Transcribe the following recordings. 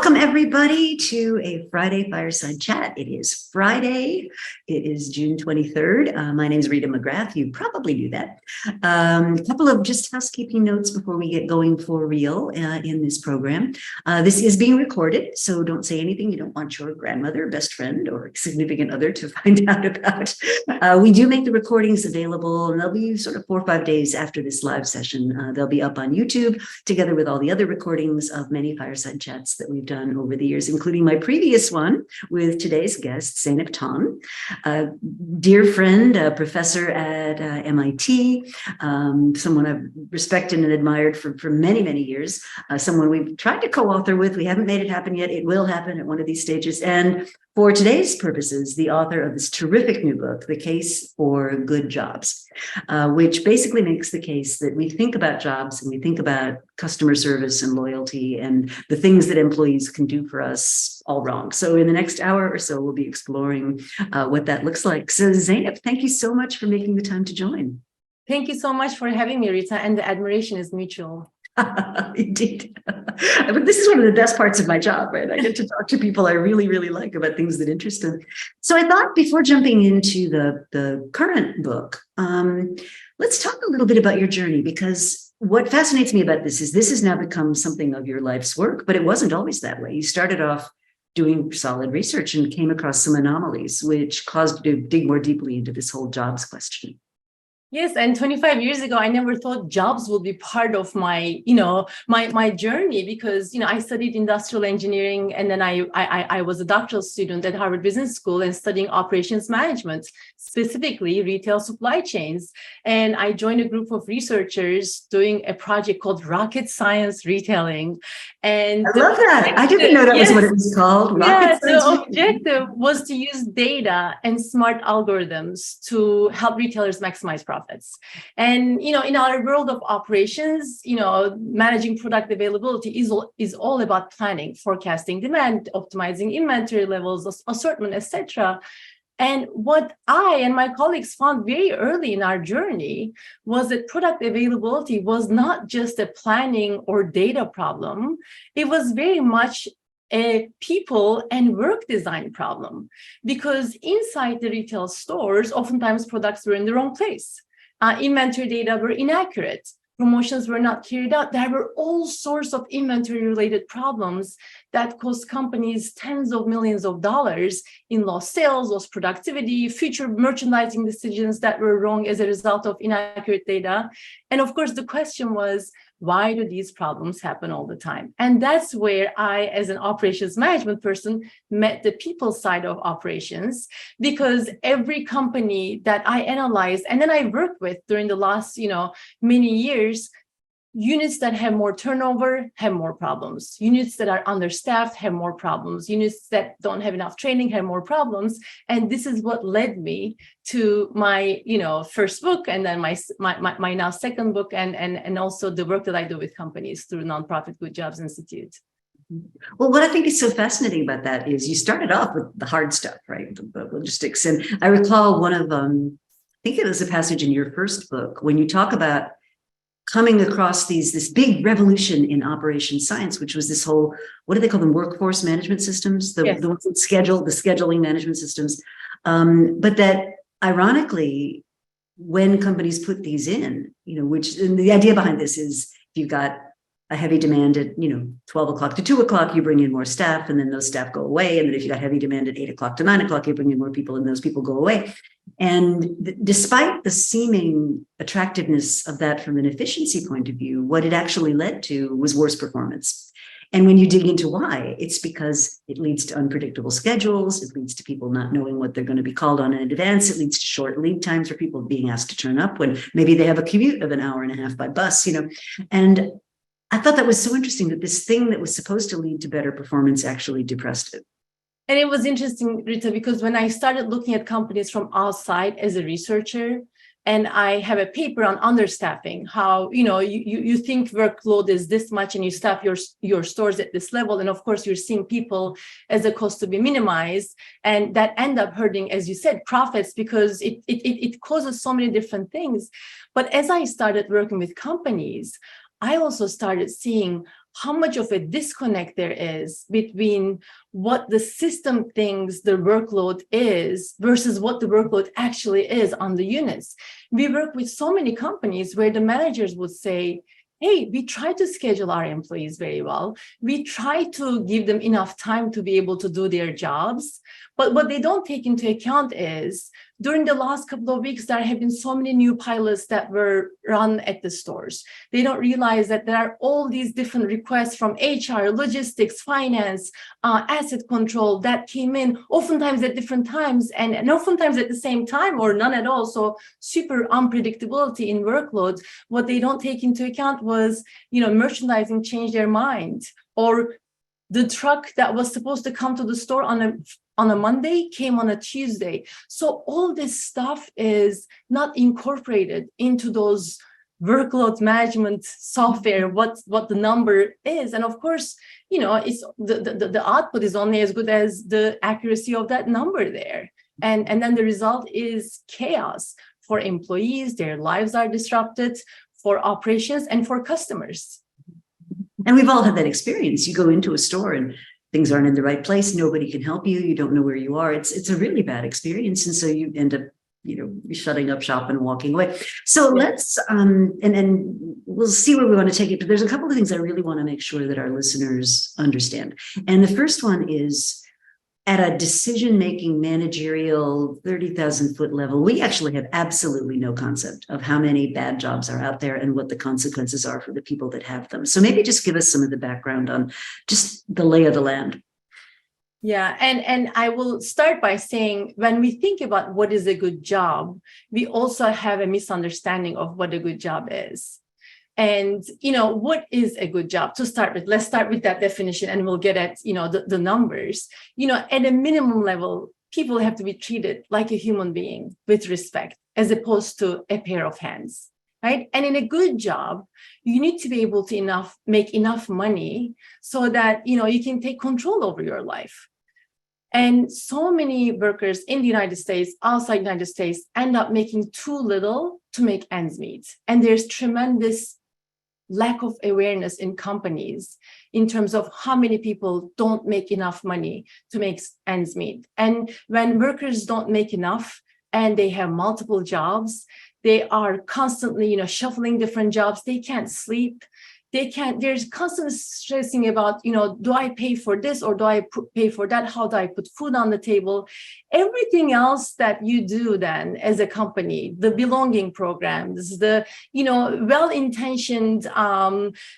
Welcome, everybody, to a Friday Fireside Chat. It is Friday. It is June 23rd. My name is Rita McGrath. You probably knew that. A couple of just housekeeping notes before we get going for real in this program. This is being recorded, so don't say anything you don't want your grandmother, best friend, or significant other to find out about. We do make the recordings available, and they'll be sort of 4 or 5 days after this live session. They'll be up on YouTube, together with all the other recordings of many Fireside Chats that we've done over the years, including my previous one with today's guest, Zeynep Ton, a dear friend, a professor at MIT, someone I've respected and admired for many, many years, someone we've tried to co-author with. We haven't made it happen yet. It will happen at one of these stages. And for today's purposes, the author of this terrific new book, The Case for Good Jobs, which basically makes the case that we think about jobs and we think about customer service and loyalty and the things that employees can do for us all wrong. So in the next hour or so, we'll be exploring what that looks like. So Zeynep, thank you so much for making the time to join. Thank you so much for having me, Rita, and the admiration is mutual. Indeed. This is one of the best parts of my job, right? I get to talk to people I really, really like about things that interest them. So I thought before jumping into the current book, let's talk a little bit about your journey, because what fascinates me about this has now become something of your life's work, but it wasn't always that way. You started off doing solid research and came across some anomalies, which caused you to dig more deeply into this whole jobs question. Yes, and 25 years ago, I never thought jobs would be part of my, my journey, because, I studied industrial engineering, and then I was a doctoral student at Harvard Business School and studying operations management, specifically retail supply chains. And I joined a group of researchers doing a project called Rocket Science Retailing. And I love that. I didn't know that was what it was called. Yeah, the objective was to use data and smart algorithms to help retailers maximize profits. And, in our world of operations, managing product availability is all about planning, forecasting demand, optimizing inventory levels, assortment, etc. And what I and my colleagues found very early in our journey was that product availability was not just a planning or data problem. It was very much a people and work design problem, because inside the retail stores, oftentimes products were in the wrong place. Inventory data were inaccurate. Promotions were not carried out. There were all sorts of inventory-related problems that cost companies tens of millions of dollars in lost sales, lost productivity, future merchandising decisions that were wrong as a result of inaccurate data. And of course, the question was, why do these problems happen all the time? And that's where I, as an operations management person, met the people side of operations, because every company that I analyzed and then I worked with during the last, many years, units that have more turnover have more problems. Units that are understaffed have more problems. Units that don't have enough training have more problems. And this is what led me to my, first book, and then my now second book, and also the work that I do with companies through nonprofit Good Jobs Institute. Well, what I think is so fascinating about that is you started off with the hard stuff, right? The logistics. And I recall one of, I think it was a passage in your first book when you talk about coming across this big revolution in operation science, which was this whole, what do they call them, workforce management systems, the ones that the scheduling management systems. But that ironically, when companies put these in, and the idea behind this is if you've got a heavy demand at 12 o'clock to 2 o'clock, you bring in more staff, and then those staff go away. And then if you got heavy demand at 8 o'clock to 9 o'clock, you bring in more people, and those people go away. And despite the seeming attractiveness of that from an efficiency point of view, what it actually led to was worse performance. And when you dig into why, it's because it leads to unpredictable schedules. It leads to people not knowing what they're going to be called on in advance. It leads to short lead times for people being asked to turn up when maybe they have a commute of an hour and a half by bus, And I thought that was so interesting that this thing that was supposed to lead to better performance actually depressed it. And it was interesting, Rita, because when I started looking at companies from outside as a researcher, and I have a paper on understaffing, how, you think workload is this much and you staff your stores at this level. And of course, you're seeing people as a cost to be minimized. And that end up hurting, as you said, profits, because it causes so many different things. But as I started working with companies, I also started seeing how much of a disconnect there is between what the system thinks the workload is versus what the workload actually is on the units. We work with so many companies where the managers would say, hey, we try to schedule our employees very well. We try to give them enough time to be able to do their jobs. But what they don't take into account is during the last couple of weeks, there have been so many new pilots that were run at the stores. They don't realize that there are all these different requests from HR, logistics, finance, asset control that came in oftentimes at different times and oftentimes at the same time or none at all. So super unpredictability in workloads. What they don't take into account was, merchandising changed their mind, or the truck that was supposed to come to the store on a Monday came on a Tuesday. So all this stuff is not incorporated into those workload management software, what the number is. And of course, it's the output is only as good as the accuracy of that number there. And then the result is chaos for employees. Their lives are disrupted, for operations and for customers. And we've all had that experience. You go into a store and things aren't in the right place. Nobody can help you. You don't know where you are. It's a really bad experience. And so you end up, shutting up shop and walking away. So let's, and then we'll see where we want to take it. But there's a couple of things I really want to make sure that our listeners understand. And the first one is, at a decision-making managerial 30,000 foot level, we actually have absolutely no concept of how many bad jobs are out there and what the consequences are for the people that have them. So maybe just give us some of the background on just the lay of the land. Yeah, and I will start by saying, when we think about what is a good job, we also have a misunderstanding of what a good job is. And, what is a good job? To start with, let's start with that definition and we'll get at, the numbers. At a minimum level, people have to be treated like a human being with respect, as opposed to a pair of hands, right? And in a good job, you need to be able to make enough money so that, you can take control over your life. And so many workers in the United States, outside the United States, end up making too little to make ends meet. And there's tremendous lack of awareness in companies in terms of how many people don't make enough money to make ends meet. And when workers don't make enough and they have multiple jobs, they are constantly, shuffling different jobs. They can't sleep. There's constant stressing about, do I pay for this or do I pay for that? How do I put food on the table? Everything else that you do then as a company, the belonging programs, the, well-intentioned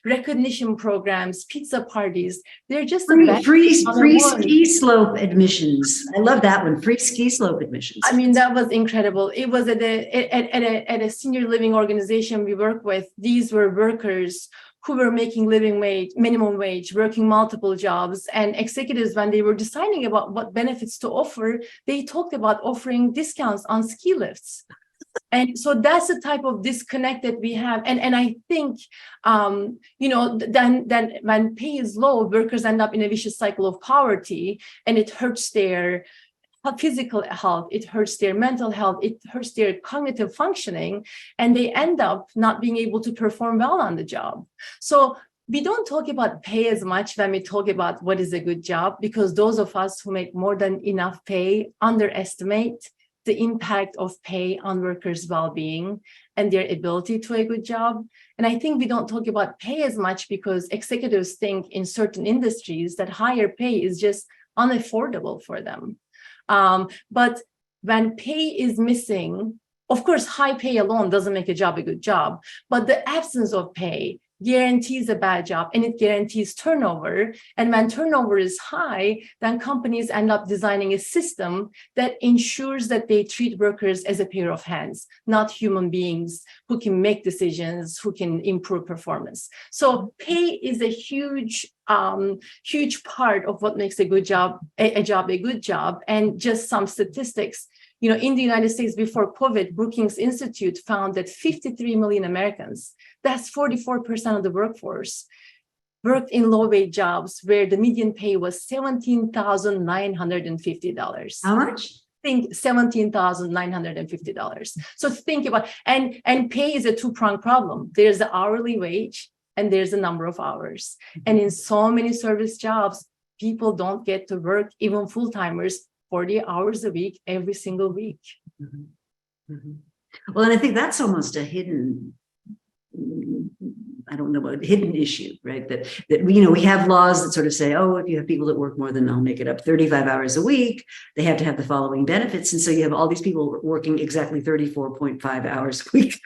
recognition programs, pizza parties, they're just free ski slope admissions. I love that one. Free ski slope admissions. I mean, that was incredible. It was at a senior living organization we work with. These were workers who were making minimum wage, working multiple jobs, and executives, when they were deciding about what benefits to offer, they talked about offering discounts on ski lifts. And so that's the type of disconnect that we have. And I think, then when pay is low, workers end up in a vicious cycle of poverty, and it hurts their physical health, it hurts their mental health, it hurts their cognitive functioning, and they end up not being able to perform well on the job. So we don't talk about pay as much when we talk about what is a good job, because those of us who make more than enough pay underestimate the impact of pay on workers' well-being and their ability to a good job. And I think we don't talk about pay as much because executives think in certain industries that higher pay is just unaffordable for them. But when pay is missing, of course, high pay alone doesn't make a job a good job, but the absence of pay guarantees a bad job, and it guarantees turnover. And when turnover is high, then companies end up designing a system that ensures that they treat workers as a pair of hands, not human beings who can make decisions, who can improve performance. So pay is a huge part of what makes a good job, a good job. And just some statistics, in the United States before COVID, Brookings Institute found that 53 million Americans, that's 44% of the workforce, worked in low-wage jobs where the median pay was $17,950. How much? Think $17,950. So think about, and pay is a two-pronged problem. There's the hourly wage and there's a number of hours. And in so many service jobs, people don't get to work, even full-timers, 40 hours a week, every single week. Mhm. Mhm. Well, and I think that's almost a hidden, I don't know, a hidden issue, right? That we have laws that sort of say, oh, if you have people that work more than, I'll make it up, 35 hours a week, they have to have the following benefits. And so you have all these people working exactly 34.5 hours a week,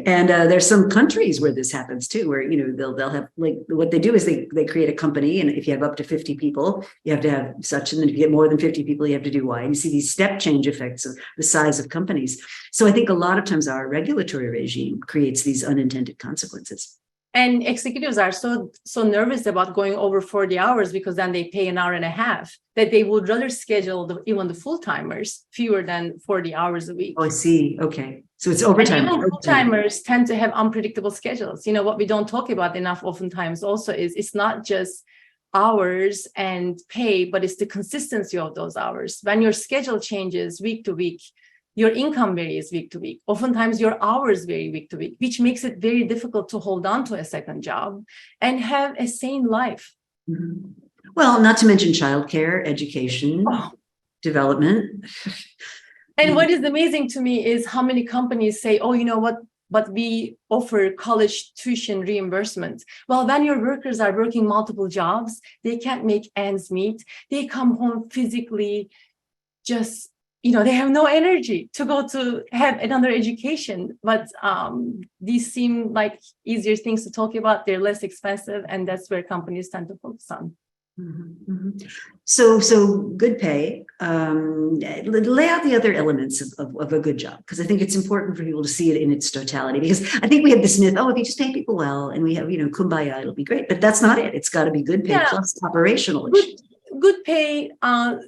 and there's some countries where this happens too, where, they'll have, like, what they do is they create a company. And if you have up to 50 people, you have to have such, and then if you get more than 50 people, you have to do Y. And you see these step change effects of the size of companies. So I think a lot of times our regulatory regime creates these unintended consequences. And executives are so nervous about going over 40 hours because then they pay an hour and a half, that they would rather schedule even the full-timers fewer than 40 hours a week. Oh, I see. Okay. So it's overtime. And even full-timers tend to have unpredictable schedules. What we don't talk about enough oftentimes also is it's not just hours and pay, but it's the consistency of those hours. When your schedule changes week to week, your income varies week to week. Oftentimes your hours vary week to week, which makes it very difficult to hold on to a second job and have a sane life. Mm-hmm. Well, not to mention childcare, education, development. And what is amazing to me is how many companies say, oh, you know what, but we offer college tuition reimbursement. Well, when your workers are working multiple jobs, they can't make ends meet. They come home physically just, they have no energy to go to have another education. But these seem like easier things to talk about. They're less expensive, and that's where companies tend to focus on. Mm-hmm, mm-hmm. So good pay. Lay out the other elements of a good job, because I think it's important for people to see it in its totality. Because I think we have this myth: oh, if you just pay people well, and we have kumbaya, it'll be great. But that's not it. It's got to be good pay plus operational issues. Good pay,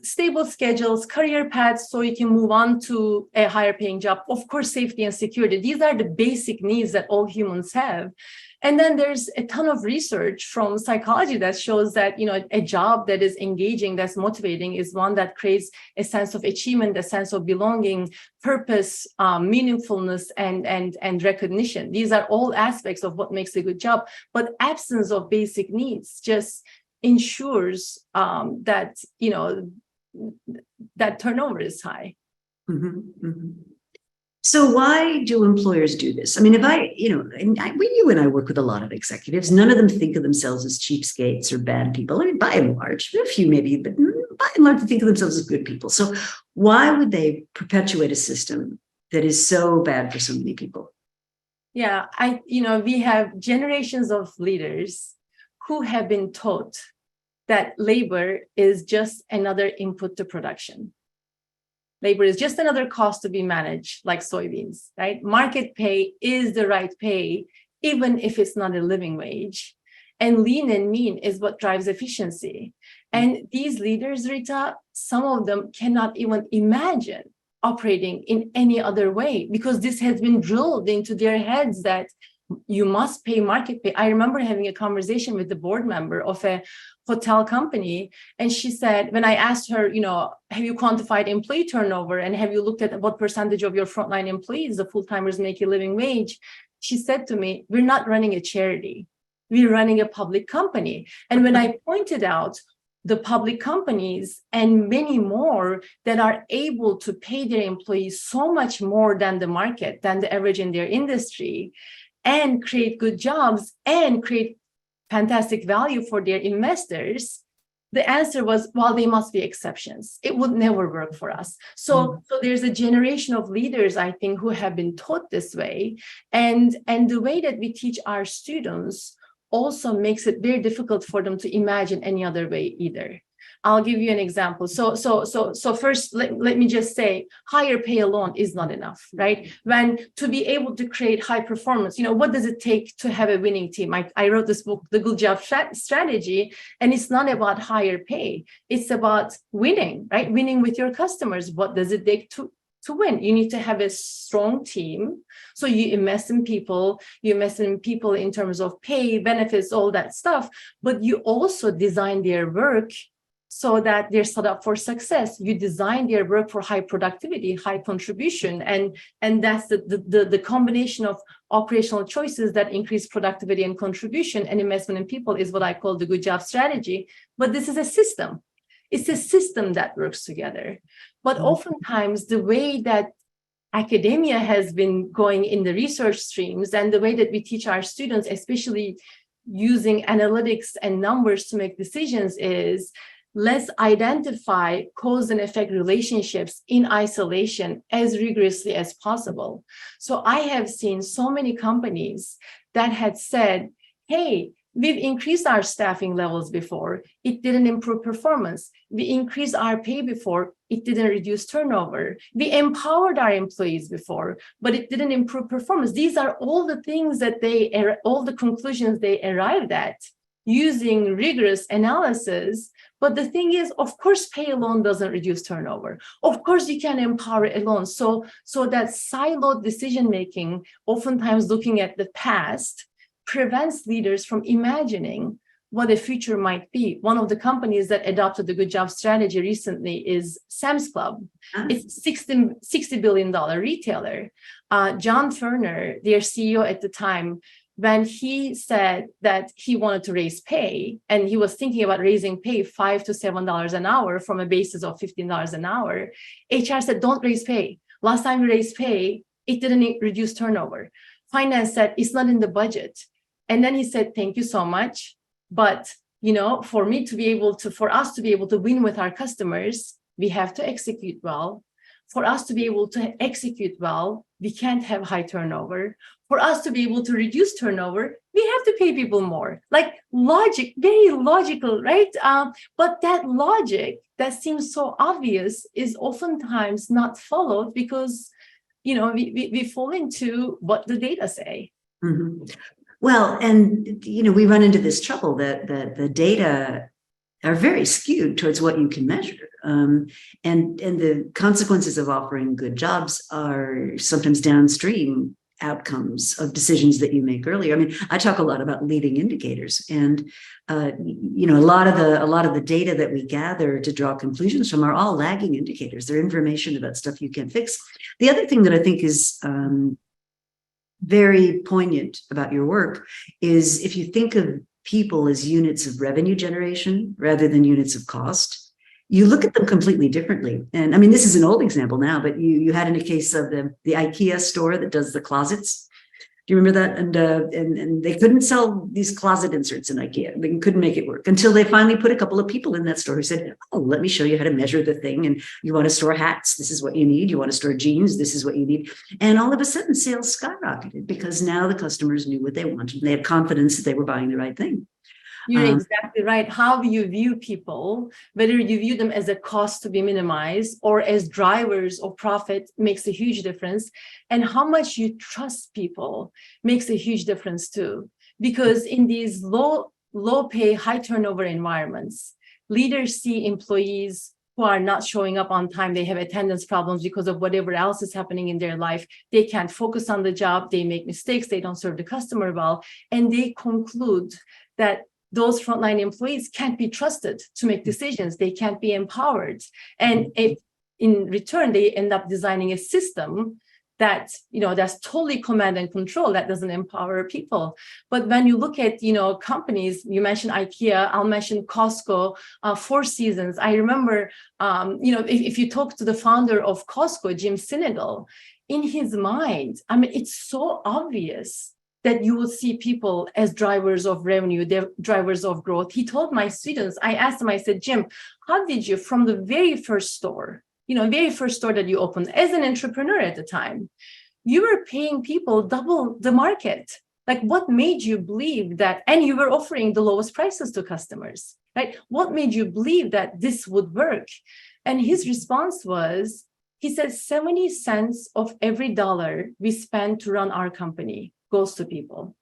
stable schedules, career paths, so you can move on to a higher paying job. Of course, safety and security. These are the basic needs that all humans have. And then there's a ton of research from psychology that shows that, a job that is engaging, that's motivating, is one that creates a sense of achievement, a sense of belonging, purpose, meaningfulness, and recognition. These are all aspects of what makes a good job. But absence of basic needs just ensures that that turnover is high. Mm-hmm, mm-hmm. So why do employers do this? I mean, you and I work with a lot of executives. None of them think of themselves as cheapskates or bad people. I mean, by and large, a few maybe, but by and large, they think of themselves as good people. So why would they perpetuate a system that is so bad for so many people? Yeah, we have generations of leaders who have been taught that labor is just another input to production. Labor is just another cost to be managed, like soybeans, right? Market pay is the right pay, even if it's not a living wage. And lean and mean is what drives efficiency. And these leaders, Rita, some of them cannot even imagine operating in any other way, because this has been drilled into their heads that you must pay market pay. I remember having a conversation with the board member of a hotel company, and she said, when I asked her, have you quantified employee turnover, and have you looked at what percentage of your frontline employees, the full-timers, make a living wage? She said to me, we're not running a charity. We're running a public company. And when I pointed out the public companies and many more that are able to pay their employees so much more than the market, than the average in their industry, and create good jobs and create fantastic value for their investors, the answer was, well, they must be exceptions. It would never work for us. So there's a generation of leaders, I think, who have been taught this way. And the way that we teach our students also makes it very difficult for them to imagine any other way either. I'll give you an example. So first, let me just say, higher pay alone is not enough, right? When to be able to create high performance, what does it take to have a winning team? I wrote this book, The Good Job Strategy, and it's not about higher pay. It's about winning, right? Winning with your customers. What does it take to win? You need to have a strong team. So you invest in people, in terms of pay, benefits, all that stuff, but you also design their work so that they're set up for success. You design their work for high productivity, high contribution, and that's the combination of operational choices that increase productivity and contribution and investment in people is what I call the good job strategy. But this is a system. It's a system that works together. But oftentimes the way that academia has been going in the research streams and the way that we teach our students, especially using analytics and numbers to make decisions, is let's identify cause and effect relationships in isolation as rigorously as possible. So I have seen so many companies that had said, hey, we've increased our staffing levels before, it didn't improve performance. We increased our pay before, it didn't reduce turnover. We empowered our employees before, but it didn't improve performance. These are all the things that all the conclusions they arrived at using rigorous analysis. But the thing is, of course, pay alone doesn't reduce turnover. Of course, you can empower alone. So that siloed decision-making, oftentimes looking at the past, prevents leaders from imagining what the future might be. One of the companies that adopted the good job strategy recently is Sam's Club. It's a $60 billion retailer. John Furner, their CEO at the time, when he said that he wanted to raise pay, and he was thinking about raising pay $5 to $7 an hour from a basis of $15 an hour, HR said, don't raise pay. Last time we raised pay, it didn't reduce turnover. Finance said, it's not in the budget. And then he said, thank you so much. But, for us to be able to win with our customers, we have to execute well. For us to be able to execute well, we can't have high turnover. For us to be able to reduce turnover, we have to pay people more. Like logic, very logical, right? But that logic that seems so obvious is oftentimes not followed because, we fall into what the data say. Mm-hmm. Well, and, we run into this trouble that the data are very skewed towards what you can measure. And the consequences of offering good jobs are sometimes downstream outcomes of decisions that you make earlier. I mean, I talk a lot about leading indicators, and a lot of the data that we gather to draw conclusions from are all lagging indicators. They're information about stuff you can't fix. The other thing that I think is very poignant about your work is if you think of people as units of revenue generation rather than units of cost, you look at them completely differently. And I mean, this is an old example now, but you had in a case of the IKEA store that does the closets. Do you remember that? And they couldn't sell these closet inserts in IKEA. They couldn't make it work until they finally put a couple of people in that store who said, oh, let me show you how to measure the thing. And you want to store hats, this is what you need. You want to store jeans, this is what you need. And all of a sudden sales skyrocketed because now the customers knew what they wanted. And they had confidence that they were buying the right thing. You're exactly right. How you view people, whether you view them as a cost to be minimized or as drivers of profit, makes a huge difference. And how much you trust people makes a huge difference too. Because in these low pay, high turnover environments, leaders see employees who are not showing up on time. They have attendance problems because of whatever else is happening in their life. They can't focus on the job. They make mistakes. They don't serve the customer well. And they conclude that those frontline employees can't be trusted to make decisions. They can't be empowered. And if in return, they end up designing a system that, that's totally command and control, that doesn't empower people. But when you look at, companies, you mentioned IKEA, I'll mention Costco, Four Seasons. I remember, if you talk to the founder of Costco, Jim Sinegal, in his mind, I mean, it's so obvious that you will see people as drivers of revenue, they're drivers of growth. He told my students, I asked him, I said, Jim, how did you, from the very first store that you opened as an entrepreneur at the time, you were paying people double the market. Like what made you believe that, and you were offering the lowest prices to customers, right? What made you believe that this would work? And his response was, he said, 70 cents of every dollar we spend to run our company goes to people.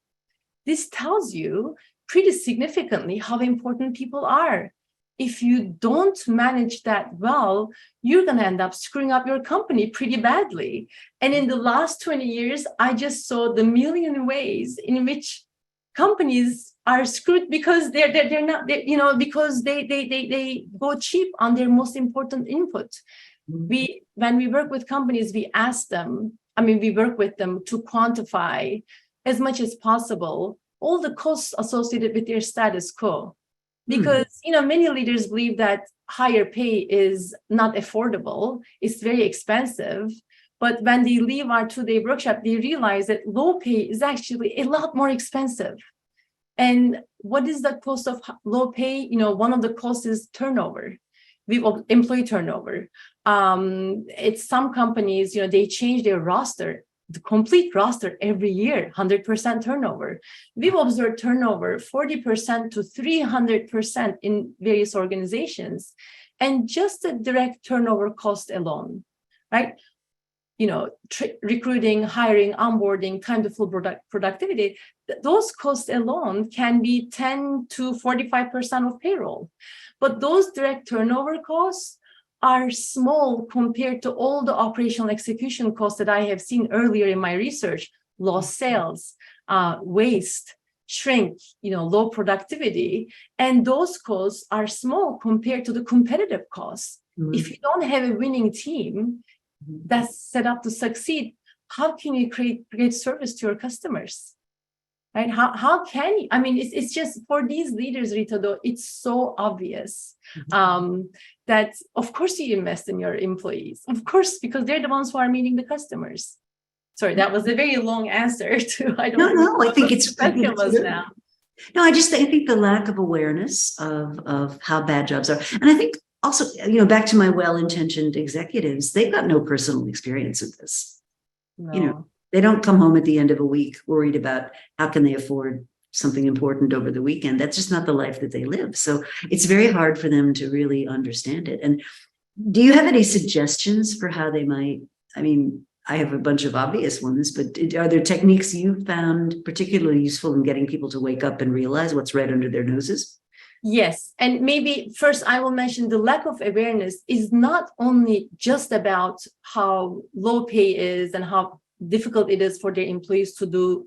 This tells you pretty significantly how important people are. If you don't manage that well, you're going to end up screwing up your company pretty badly. And in the last 20 years, I just saw the million ways in which companies are screwed because they're not, because they go cheap on their most important input. When we work with companies, we work with them to quantify as much as possible all the costs associated with their status quo. Because, many leaders believe that higher pay is not affordable, it's very expensive. But when they leave our 2-day workshop, they realize that low pay is actually a lot more expensive. And what is the cost of low pay? One of the costs is turnover, employee turnover. It's some companies, they change their roster, the complete roster every year, 100% turnover. We've observed turnover 40% to 300% in various organizations. And just the direct turnover cost alone, right? Recruiting, hiring, onboarding, time to full productivity, those costs alone can be 10 to 45% of payroll. But those direct turnover costs are small compared to all the operational execution costs that I have seen earlier in my research: lost sales, waste, shrink, low productivity. And those costs are small compared to the competitive costs. If you don't have a winning team that's set up to succeed, how can you create great service to your customers? Right? How can you? It's just for these leaders, Rita, though, it's so obvious that, of course, you invest in your employees, of course, because they're the ones who are meeting the customers. Sorry, that was a very long answer to, I don't know. I think it's now. No, I think the lack of awareness of how bad jobs are. And I think also, back to my well-intentioned executives, they've got no personal experience of this. No. They don't come home at the end of a week worried about how can they afford something important over the weekend. That's just not the life that they live. So it's very hard for them to really understand it. And do you have any suggestions for how they might, I have a bunch of obvious ones, but are there techniques you've found particularly useful in getting people to wake up and realize what's right under their noses? Yes. And maybe first I will mention the lack of awareness is not only just about how low pay is and how difficult it is for their employees to do,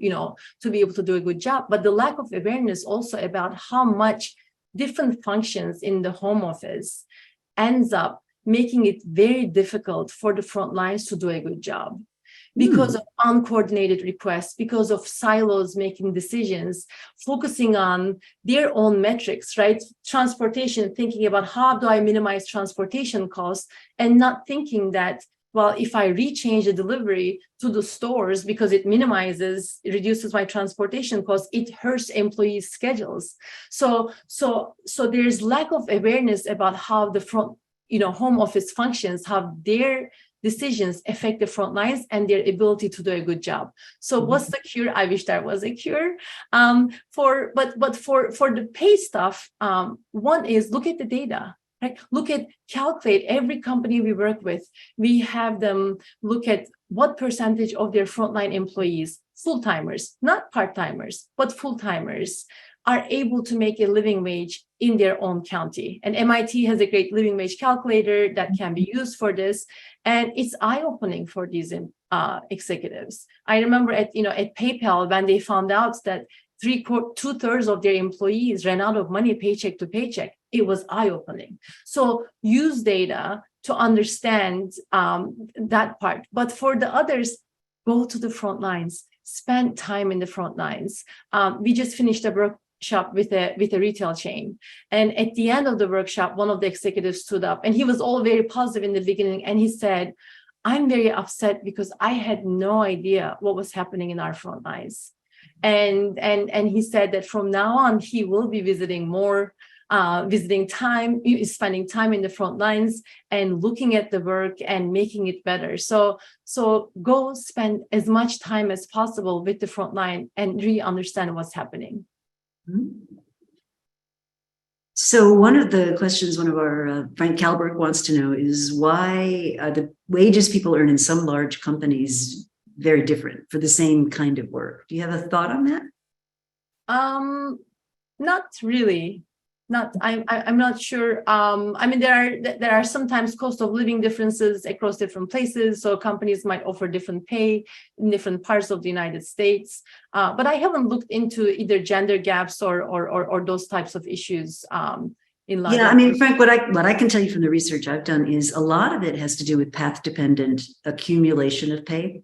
to be able to do a good job, but the lack of awareness also about how much different functions in the home office ends up making it very difficult for the front lines to do a good job. Because of uncoordinated requests, because of silos making decisions, focusing on their own metrics, right? Transportation, thinking about how do I minimize transportation costs, and not thinking that, well, if I rechange the delivery to the stores because it reduces my transportation costs, it hurts employees' schedules. So there's lack of awareness about how the front, home office functions, how their decisions affect the front lines and their ability to do a good job. So what's the cure? I wish there was a cure. For the pay stuff, one is look at the data. Right? Calculate every company we work with. We have them look at what percentage of their frontline employees, full-timers, not part-timers, but full-timers, are able to make a living wage in their own county. And MIT has a great living wage calculator that can be used for this. And it's eye-opening for these executives. I remember at PayPal, when they found out that 2/3 of their employees ran out of money paycheck to paycheck, it was eye-opening. So use data to understand that part. But for the others, go to the front lines, spend time in the front lines. We just finished a workshop with a retail chain. And at the end of the workshop, one of the executives stood up, and he was all very positive in the beginning. And he said, I'm very upset because I had no idea what was happening in our front lines. And he said that from now on, he will be visiting more, spending time in the front lines and looking at the work and making it better. So go spend as much time as possible with the front line and really understand what's happening. So one of the questions one of our Frank Kalberg wants to know is why are the wages people earn in some large companies very different for the same kind of work? Do you have a thought on that? Not really. I'm not sure. I mean, there are sometimes cost of living differences across different places. So companies might offer different pay in different parts of the United States. But I haven't looked into either gender gaps or those types of issues in larger. Yeah, I mean, Frank, what I can tell you from the research I've done is a lot of it has to do with path-dependent accumulation of pay.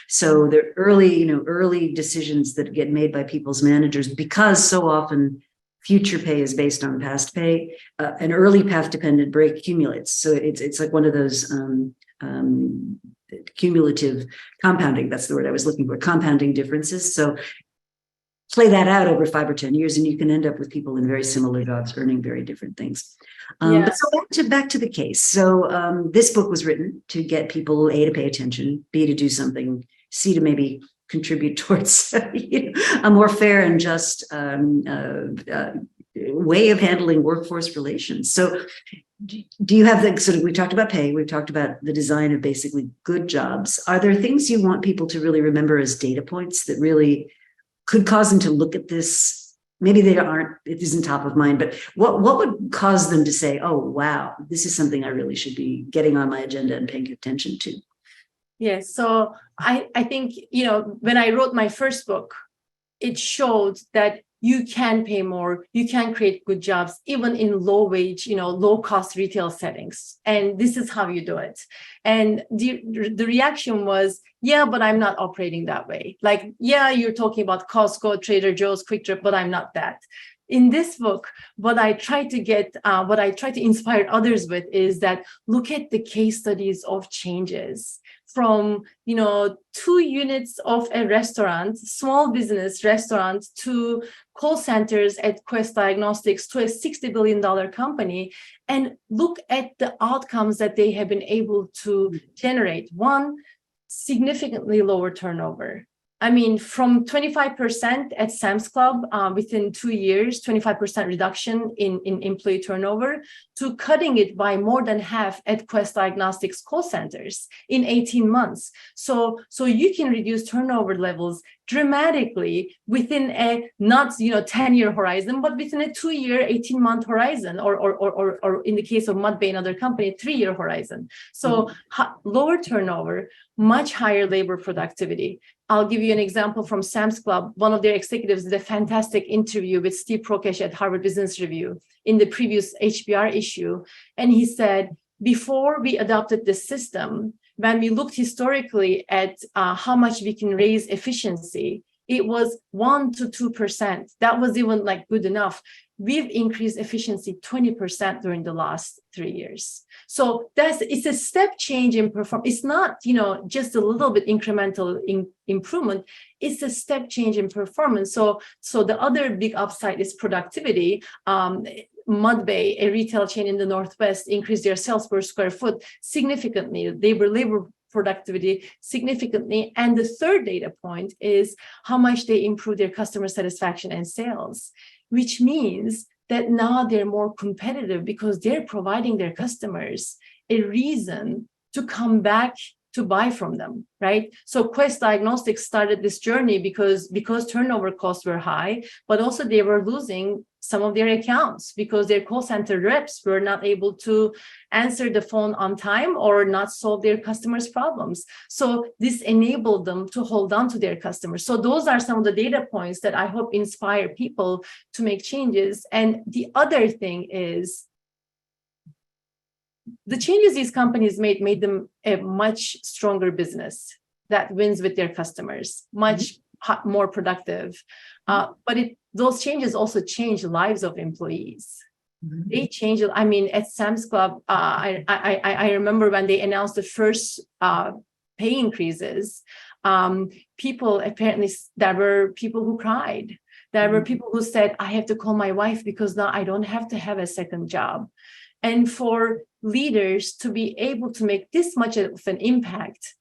So the early decisions that get made by people's managers, because so often future pay is based on past pay, an early path-dependent break accumulates. So it's like one of those cumulative compounding. That's the word I was looking for, compounding differences. So play that out over 5 or 10 years, and you can end up with people in very similar jobs earning very different things. But so back to the case. So this book was written to get people, A, to pay attention, B, to do something, C, to maybe contribute towards a more fair and just way of handling workforce relations. So do you have the sort of, we talked about pay, we've talked about the design of basically good jobs. Are there things you want people to really remember as data points that really could cause them to look at this? Maybe they aren't, it isn't top of mind, but what would cause them to say, oh, wow, this is something I really should be getting on my agenda and paying attention to? Yes. So I think, when I wrote my first book, it showed that you can pay more, you can create good jobs, even in low wage, low cost retail settings. And this is how you do it. And the reaction was, yeah, but I'm not operating that way. Like, yeah, you're talking about Costco, Trader Joe's, Quick Trip, but I'm not that. In this book, what I try to inspire others with is that look at the case studies of changes from, 2 units of a restaurant, small business restaurant, to call centers at Quest Diagnostics, to a $60 billion company, and look at the outcomes that they have been able to generate. One, significantly lower turnover. I mean, from 25% at Sam's Club within 2 years, 25% reduction in employee turnover, to cutting it by more than half at Quest Diagnostics call centers in 18 months. So you can reduce turnover levels dramatically within a not 10-year horizon, but within a 2-year, 18-month horizon, or in the case of Mudbay, another company, 3-year horizon. So lower turnover, much higher labor productivity. I'll give you an example from Sam's Club. One of their executives did a fantastic interview with Steve Prokesh at Harvard Business Review in the previous HBR issue. And he said, before we adopted this system, when we looked historically at how much we can raise efficiency, it was 1 to 2%. That was even good enough. We've increased efficiency 20% during the last 3 years. So it's a step change in performance. It's not, just a little bit incremental improvement. It's a step change in performance. So the other big upside is productivity. Mudbay, a retail chain in the Northwest, increased their sales per square foot significantly. Labor productivity significantly. And the third data point is how much they improve their customer satisfaction and sales, which means that now they're more competitive because they're providing their customers a reason to come back to buy from them, right? So Quest Diagnostics started this journey because turnover costs were high, but also they were losing some of their accounts because their call center reps were not able to answer the phone on time or not solve their customers' problems. So this enabled them to hold on to their customers. So those are some of the data points that I hope inspire people to make changes. And the other thing is, the changes these companies made them a much stronger business that wins with their customers, much more productive. But those changes also change the lives of employees. They change. I mean, at Sam's Club, I remember when they announced the first pay increases, there were people who cried. There were people who said, I have to call my wife because now I don't have to have a second job. And for leaders to be able to make this much of an impact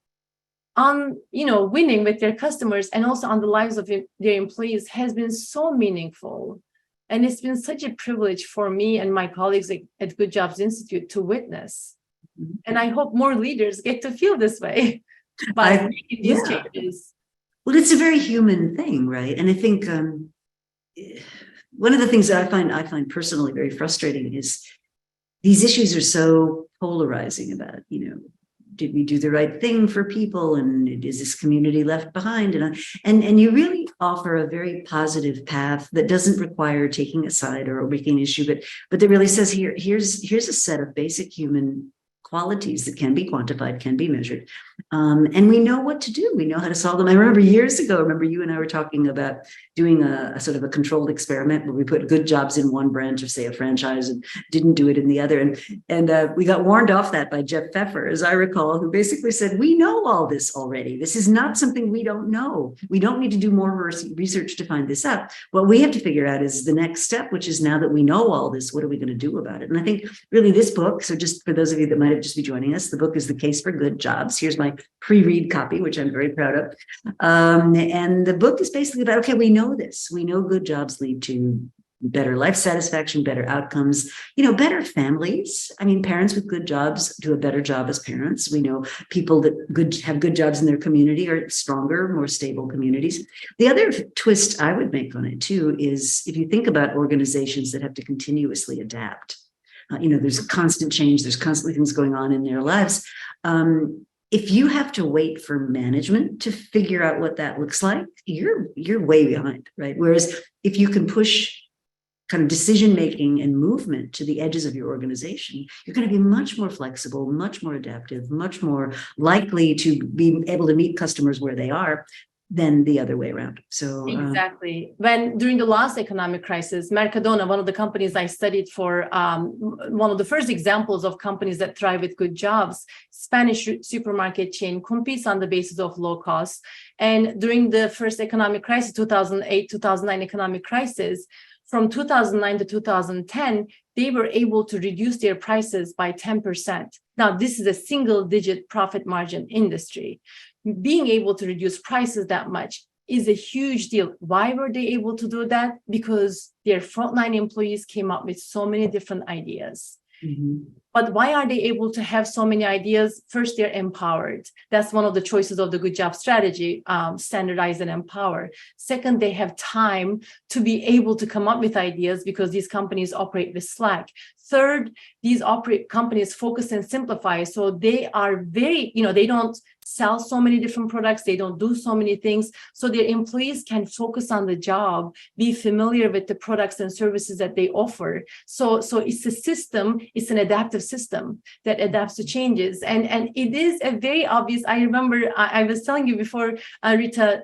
on, winning with their customers and also on the lives of their employees has been so meaningful. And it's been such a privilege for me and my colleagues at Good Jobs Institute to witness. And I hope more leaders get to feel this way by making these changes. Well, it's a very human thing, right? And I think one of the things that I find personally very frustrating is these issues are so polarizing about, did we do the right thing for people, and is this community left behind? And you really offer a very positive path that doesn't require taking a side or making an issue, but that really says here's a set of basic human qualities that can be quantified, can be measured. And we know what to do. We know how to solve them. I remember years ago, you and I were talking about doing a sort of a controlled experiment where we put good jobs in one branch of, say, a franchise and didn't do it in the other. And we got warned off that by Jeff Pfeffer, as I recall, who basically said, we know all this already. This is not something we don't know. We don't need to do more research to find this out. What we have to figure out is the next step, which is now that we know all this, what are we going to do about it? And I think really this book, so just for those of you that might have just be joining us, the book is The Case for Good Jobs. Here's my pre-read copy, which I'm very proud of. And the book is basically about, okay, we know this. We know good jobs lead to better life satisfaction, better outcomes, better families. I mean, parents with good jobs do a better job as parents. We know people that have good jobs in their community are stronger, more stable communities. The other twist I would make on it too is if you think about organizations that have to continuously adapt, there's a constant change, there's constantly things going on in their lives. If you have to wait for management to figure out what that looks like, you're way behind, right? Whereas if you can push kind of decision-making and movement to the edges of your organization, you're going to be much more flexible, much more adaptive, much more likely to be able to meet customers where they are than the other way around. So exactly. When during the last economic crisis, Mercadona, one of the companies I studied for, one of the first examples of companies that thrive with good jobs, Spanish supermarket chain, competes on the basis of low cost. And during the first economic crisis, 2008, 2009 economic crisis, from 2009 to 2010, they were able to reduce their prices by 10%. Now, this is a single-digit profit margin industry. Being able to reduce prices that much is a huge deal. Why were they able to do that? Because their frontline employees came up with so many different ideas. Mm-hmm. But why are they able to have so many ideas? First, they're empowered. That's one of the choices of the good job strategy, standardize and empower. Second, they have time to be able to come up with ideas because these companies operate with slack. Third, these companies focus and simplify. So they are very, they don't sell so many different products. They don't do so many things. So their employees can focus on the job, be familiar with the products and services that they offer. So it's a system, it's an adaptive system that adapts to changes. And it is a very obvious, I remember I was telling you before, Rita,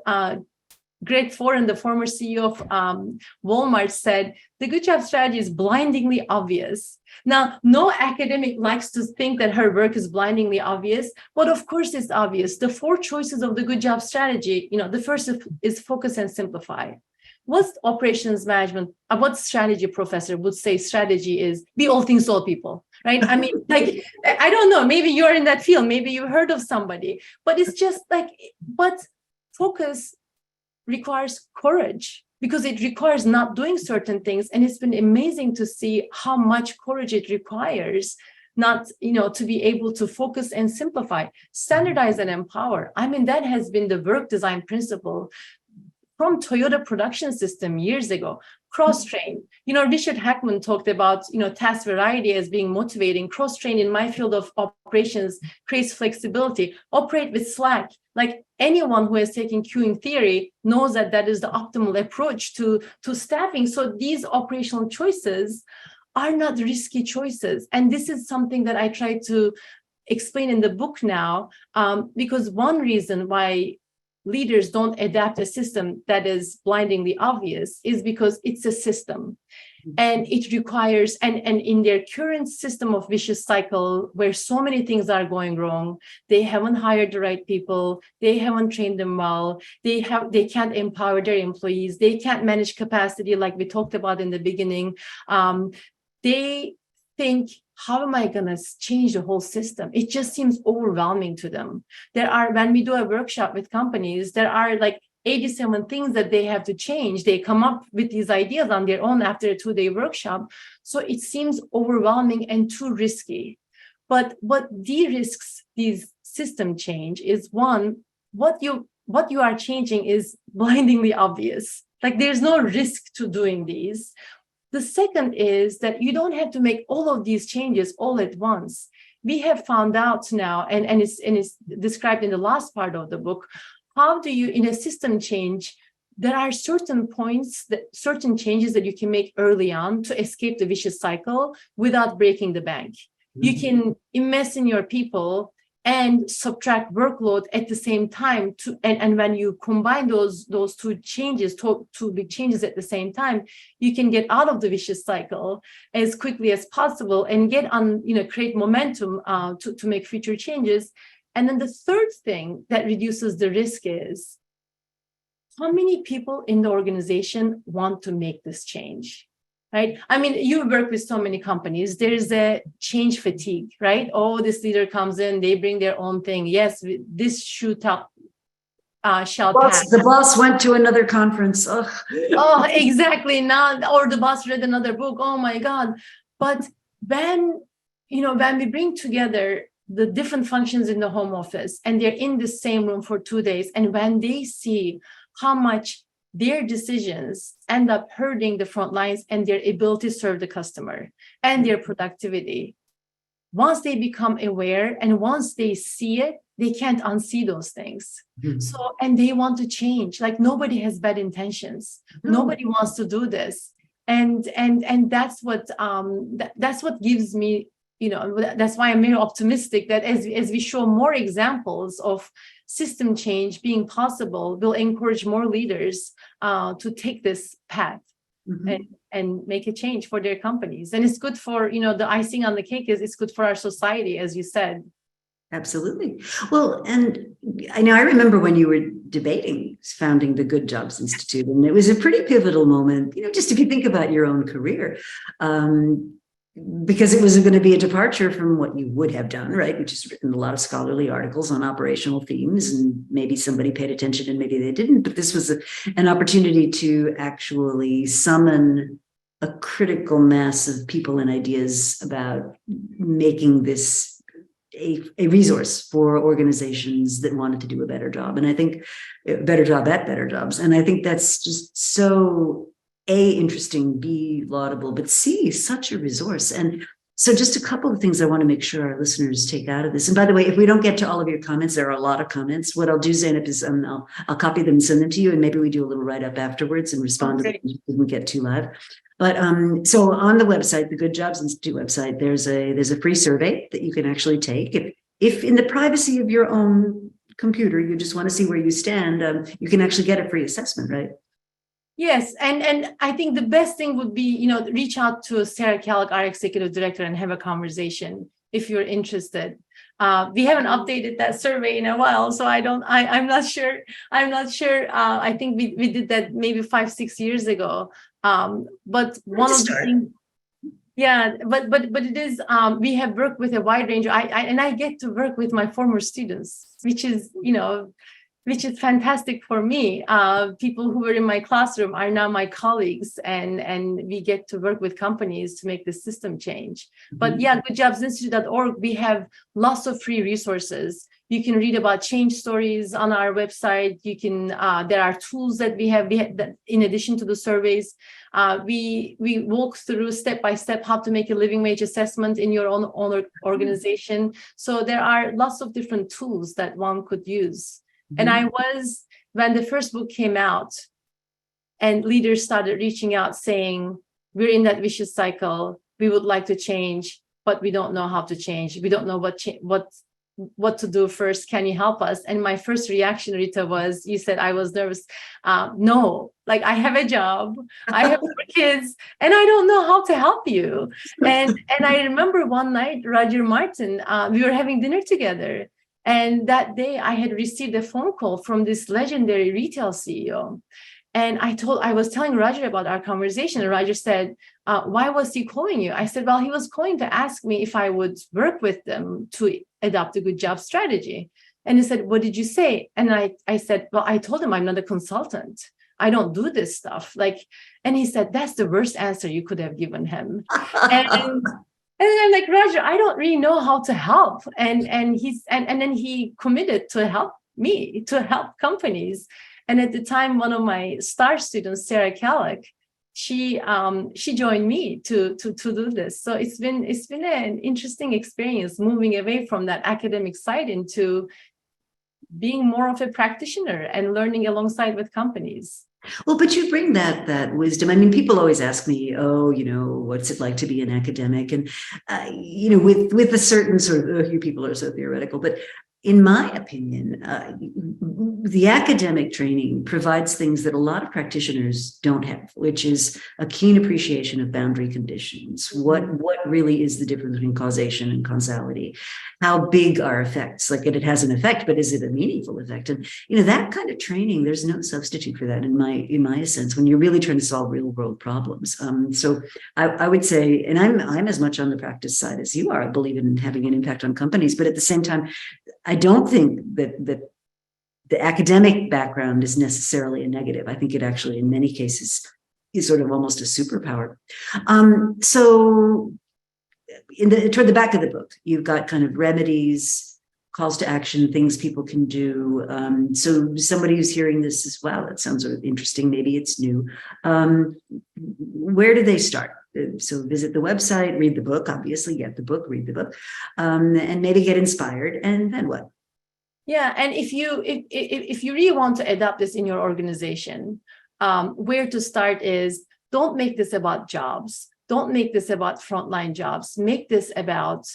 Greg Foran, the former CEO of Walmart, said, the good job strategy is blindingly obvious. Now, no academic likes to think that her work is blindingly obvious, but of course it's obvious. The 4 choices of the good job strategy, the first is focus and simplify. What's operations management? What strategy professor would say strategy is be all things to all people, right? I mean, I don't know, maybe you're in that field, maybe you've heard of somebody, but it's just but focus requires courage because it requires not doing certain things. And it's been amazing to see how much courage it requires not, to be able to focus and simplify, standardize and empower. I mean, that has been the work design principle from Toyota production system years ago. Cross-train. Richard Hackman talked about, task variety as being motivating. Cross-train in my field of operations creates flexibility. Operate with slack. Like anyone who has taken queuing theory knows that is the optimal approach to staffing. So these operational choices are not risky choices. And this is something that I try to explain in the book now, because one reason why leaders don't adapt a system that is blindingly obvious is because it's a system and it requires, and in their current system of vicious cycle where so many things are going wrong, they haven't hired the right people, they haven't trained them well, they can't empower their employees, they can't manage capacity like we talked about in the beginning. They think, how am I going to change the whole system? It just seems overwhelming to them. When we do a workshop with companies, there are 87 things that they have to change. They come up with these ideas on their own after a 2-day workshop. So it seems overwhelming and too risky. But what de-risks these system change is one, what you are changing is blindingly obvious. Like there's no risk to doing these. The second is that you don't have to make all of these changes all at once. We have found out now, and it's described in the last part of the book, how do you, in a system change, there are certain points, certain changes that you can make early on to escape the vicious cycle without breaking the bank. You can invest in your people and subtract workload at the same time. And when you combine those two changes, two big changes at the same time, you can get out of the vicious cycle as quickly as possible and get on, create momentum to make future changes. And then the third thing that reduces the risk is how many people in the organization want to make this change. Right? I mean, you work with so many companies. There's a change fatigue, right? Oh, this leader comes in, they bring their own thing. Yes, this shall pass. The boss went to another conference. Ugh. Oh, exactly. Now, or the boss read another book. Oh my God. But when we bring together the different functions in the home office and they're in the same room for 2 days, and when they see how much their decisions end up hurting the front lines and their ability to serve the customer and their productivity. Once they become aware and once they see it, they can't unsee those things. So, and they want to change. Like nobody has bad intentions. Nobody wants to do this. And that's what gives me, that's why I'm very optimistic that as we show more examples of system change being possible, will encourage more leaders to take this path and make a change for their companies. And it's good for, the icing on the cake is it's good for our society, as you said. Absolutely. Well, and I remember when you were debating founding the Good Jobs Institute, and it was a pretty pivotal moment, just if you think about your own career, because it was going to be a departure from what you would have done, right? Which is written a lot of scholarly articles on operational themes, and maybe somebody paid attention and maybe they didn't, but this was an opportunity to actually summon a critical mass of people and ideas about making this a resource for organizations that wanted to do a better job. And I think a better job at better jobs. And I think that's just so A, interesting, B, laudable, but C, such a resource. And so just a couple of things I want to make sure our listeners take out of this. And by the way, if we don't get to all of your comments, there are a lot of comments. What I'll do, Zeynep, is I'll copy them and send them to you, and maybe we do a little write-up afterwards and respond to them if we didn't get too live. But so on the website, the Good Jobs Institute website, there's a free survey that you can actually take. If in the privacy of your own computer, you just want to see where you stand, you can actually get a free assessment, right? Yes, and I think the best thing would be, reach out to Sarah Kellogg, our executive director, and have a conversation if you're interested. We haven't updated that survey in a while, so I'm not sure. I think we did that maybe 5-6 years ago. But one of the things, but it is, we have worked with a wide range. I get to work with my former students, which is fantastic for me. People who were in my classroom are now my colleagues, and we get to work with companies to make the system change. But goodjobsinstitute.org, we have lots of free resources. You can read about change stories on our website. You can, there are tools that we have that in addition to the surveys. We walk through step by step how to make a living wage assessment in your own organization. So there are lots of different tools that one could use. And when the first book came out and leaders started reaching out saying, we're in that vicious cycle, we would like to change, but we don't know how to change. We don't know what to do first. Can you help us? And my first reaction, Rita, was, you said I was nervous. No, like I have a job, I have 4 kids, and I don't know how to help you. And I remember one night, Roger Martin, we were having dinner together. And that day I had received a phone call from this legendary retail CEO. And I was telling Roger about our conversation. And Roger said, why was he calling you? I said, well, he was calling to ask me if I would work with them to adopt a good job strategy. And he said, what did you say? And I said, well, I told him I'm not a consultant. I don't do this stuff. And he said, that's the worst answer you could have given him. And I'm like, Roger, I don't really know how to help. And then he committed to help me, to help companies. And at the time, one of my star students, Sarah Kallick, she joined me to do this. So it's been an interesting experience moving away from that academic side into being more of a practitioner and learning alongside with companies. Well, but you bring that wisdom. I mean, people always ask me, "Oh, what's it like to be an academic?" And with a certain sort of, you people are so theoretical. But in my opinion, the academic training provides things that a lot of practitioners don't have, which is a keen appreciation of boundary conditions. What really is the difference between causation and causality? How big are effects? Like, it has an effect, but is it a meaningful effect? And that kind of training, there's no substitute for that in my sense, when you're really trying to solve real world problems. So I would say, and I'm as much on the practice side as you are. I believe in having an impact on companies, but at the same time, I don't think that the academic background is necessarily a negative. I think it actually, in many cases, is sort of almost a superpower. So toward the back of the book, you've got kind of remedies, calls to action, things people can do. So somebody who's hearing this as, wow, that sounds sort of interesting. Maybe it's new. Where do they start? So visit the website, read the book, obviously get the book, read the book, and maybe get inspired. And then what? Yeah, and if you really want to adopt this in your organization, where to start is, don't make this about jobs. Don't make this about frontline jobs. Make this about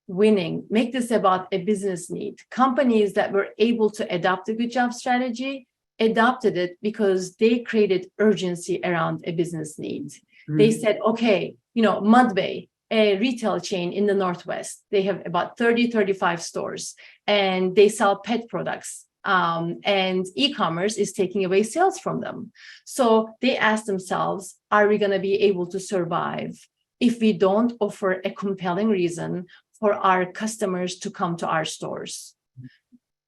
winning. Make this about a business need. Companies that were able to adopt a good job strategy adopted it because they created urgency around a business need. They said, okay, Mudbay, a retail chain in the Northwest, they have about 35 stores, and they sell pet products. And e-commerce is taking away sales from them. So they asked themselves, are we going to be able to survive if we don't offer a compelling reason for our customers to come to our stores?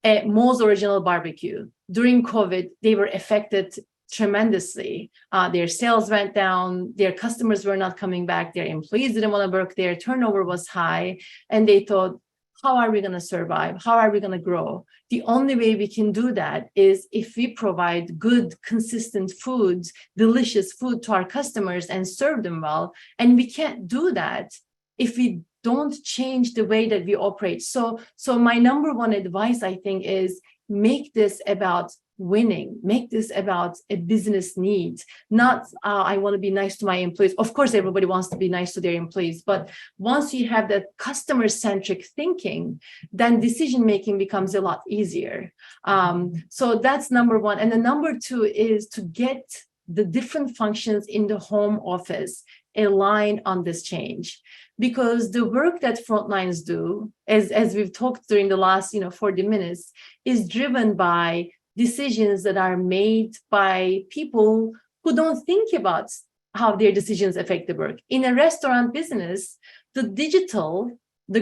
Moe's Original Barbecue, during COVID, they were affected tremendously. Their sales went down, their customers were not coming back, their employees didn't want to work there, turnover was high, and they thought, how are we going to survive? How are we going to grow? The only way we can do that is if we provide good, consistent foods, delicious food to our customers and serve them well. And we can't do that if we don't change the way that we operate. So my number one advice, I think, is make this about winning, make this about a business need, not I want to be nice to my employees. Of course, everybody wants to be nice to their employees, but once you have that customer-centric thinking, then decision-making becomes a lot easier. So that's number one. And the number two is to get the different functions in the home office aligned on this change. Because the work that frontlines do, as we've talked during the last 40 minutes, is driven by decisions that are made by people who don't think about how their decisions affect the work. In a restaurant business, the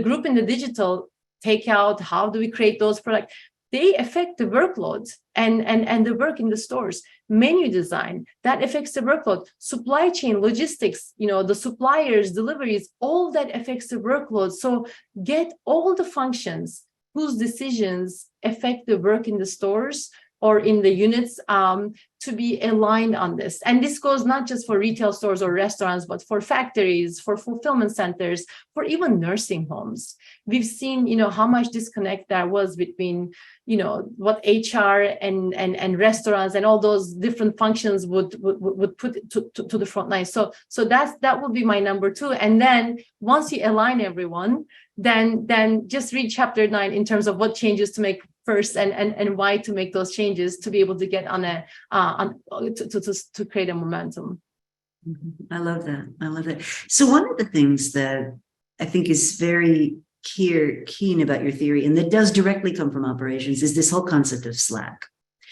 group in the digital takeout, how do we create those products? They affect the workload and the work in the stores. Menu design, that affects the workload. Supply chain, logistics, the suppliers, deliveries, all that affects the workload. So get all the functions whose decisions affect the work in the stores or in the units to be aligned on this. And this goes not just for retail stores or restaurants, but for factories, for fulfillment centers, for even nursing homes. We've seen, how much disconnect there was between, what HR and restaurants and all those different functions would put to the front line. So that would be my number two. And then once you align everyone, then just read chapter 9 in terms of what changes to make first and why to make those changes to be able to get to create a momentum. I love that. So one of the things that I think is very keen about your theory, and that does directly come from operations, is this whole concept of Slack.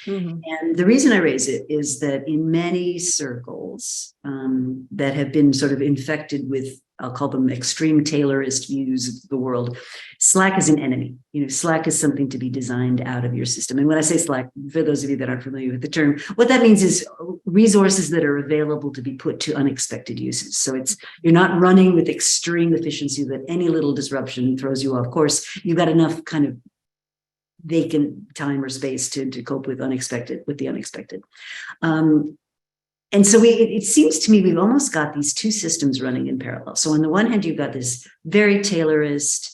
Mm-hmm. And the reason I raise it is that in many circles that have been sort of infected with, I'll call them extreme Taylorist views of the world, Slack is an enemy. Slack is something to be designed out of your system. And when I say Slack, for those of you that aren't familiar with the term, what that means is resources that are available to be put to unexpected uses. So you're not running with extreme efficiency that any little disruption throws you off course. You've got enough kind of vacant time or space to cope with the unexpected. And so it seems to me we've almost got these two systems running in parallel. So on the one hand, you've got this very tailorist,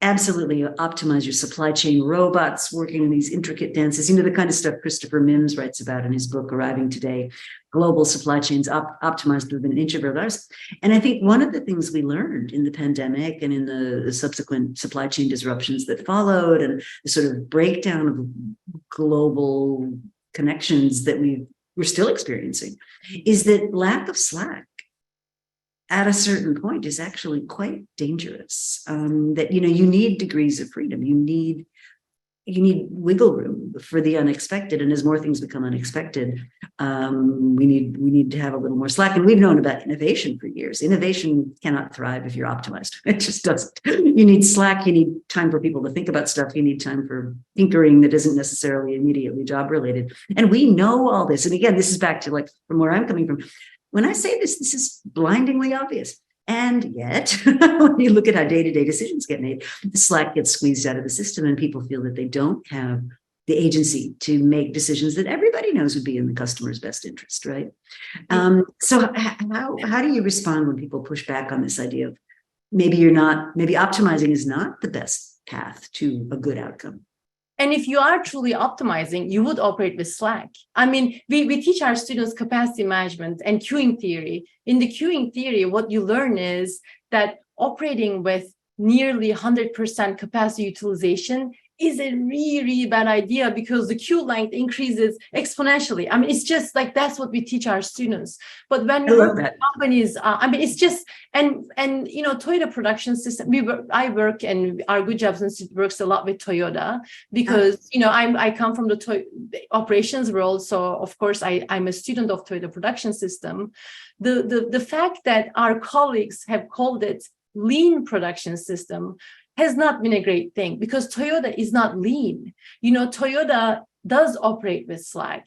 absolutely optimize your supply chain robots working in these intricate dances, the kind of stuff Christopher Mims writes about in his book, Arriving Today, global supply chains optimized within an inch of our lives. And I think one of the things we learned in the pandemic and in the subsequent supply chain disruptions that followed and the sort of breakdown of global connections that we're still experiencing is that lack of slack at a certain point is actually quite dangerous. That you need degrees of freedom. You need wiggle room for the unexpected. And as more things become unexpected, we need to have a little more slack. And we've known about innovation for years. Innovation cannot thrive if you're optimized. It just doesn't. You need slack. You need time for people to think about stuff. You need time for tinkering that isn't necessarily immediately job related. And we know all this. And again, this is back to from where I'm coming from. When I say this is blindingly obvious. And yet, when you look at how day-to-day decisions get made, the slack gets squeezed out of the system and people feel that they don't have the agency to make decisions that everybody knows would be in the customer's best interest, right? So how do you respond when people push back on this idea of maybe optimizing is not the best path to a good outcome? And if you are truly optimizing, you would operate with Slack. I mean, we teach our students capacity management and queuing theory. In the queuing theory, what you learn is that operating with nearly 100% capacity utilization is a really, really bad idea because the queue length increases exponentially. I mean, it's just that's what we teach our students. But when companies, it's just, and Toyota production system, I work and our Good Jobs Institute works a lot with Toyota because, I come from the operations world. So of course I'm a student of Toyota production system. The fact that our colleagues have called it lean production system has not been a great thing because Toyota is not lean. Toyota does operate with slack.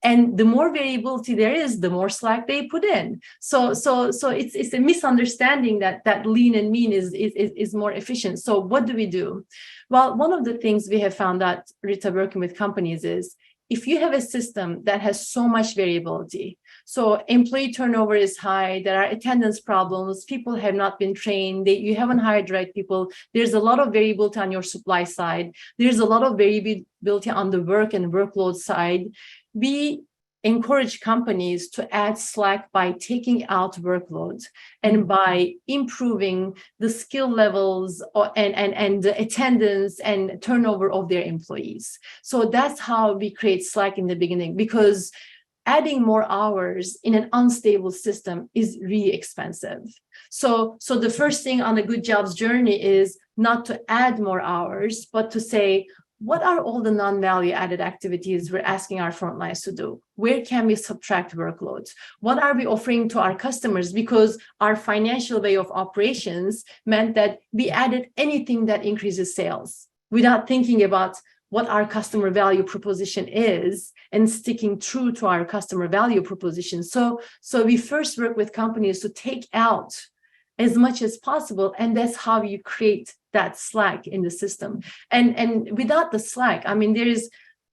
And the more variability there is, the more slack they put in. So it's a misunderstanding that lean and mean is more efficient. So what do we do? Well, one of the things we have found out, Rita, working with companies is if you have a system that has so much variability, so employee turnover is high, there are attendance problems, people have not been trained, you haven't hired the right people, there's a lot of variability on your supply side, there's a lot of variability on the work and workload side. We encourage companies to add slack by taking out workloads and by improving the skill levels and the attendance and turnover of their employees. So that's how we create slack in the beginning, because adding more hours in an unstable system is really expensive. So the first thing on the Good Jobs journey is not to add more hours, but to say, what are all the non-value added activities we're asking our frontlines to do? Where can we subtract workloads? What are we offering to our customers? Because our financial way of operations meant that we added anything that increases sales without thinking about what our customer value proposition is and sticking true to our customer value proposition. So we first work with companies to take out as much as possible, and that's how you create that slack in the system. And without the slack,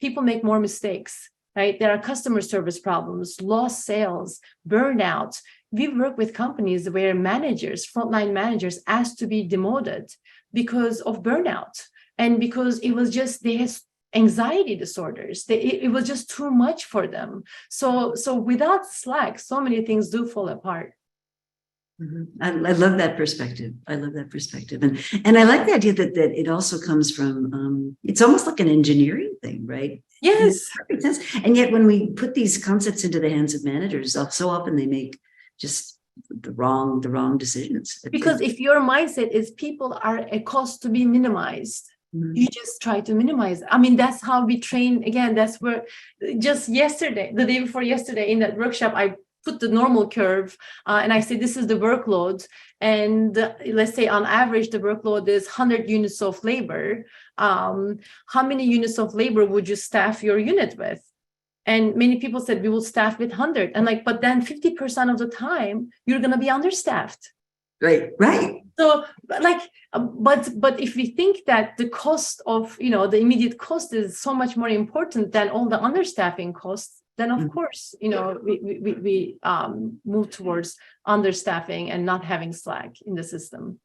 people make more mistakes, right? There are customer service problems, lost sales, burnout. We work with companies where frontline managers asked to be demoted because of burnout. And because it was just, they had anxiety disorders. It was just too much for them. So without slack, so many things do fall apart. Mm-hmm. I love that perspective. And I like the idea that it also comes from, it's almost like an engineering thing, right? Yes. Perfect sense. And yet when we put these concepts into the hands of managers, so often they make just the wrong decisions. Because if your mindset is people are a cost to be minimized, you just try to minimize. That's how we train. Again, that's where just yesterday, the day before yesterday in that workshop, I put the normal curve and I said, this is the workload. And let's say on average, the workload is 100 units of labor. How many units of labor would you staff your unit with? And many people said, we will staff with 100. And but then 50% of the time, you're going to be understaffed. Right. So, but if we think that the cost of, the immediate cost is so much more important than all the understaffing costs, then of course, we move towards understaffing and not having slack in the system.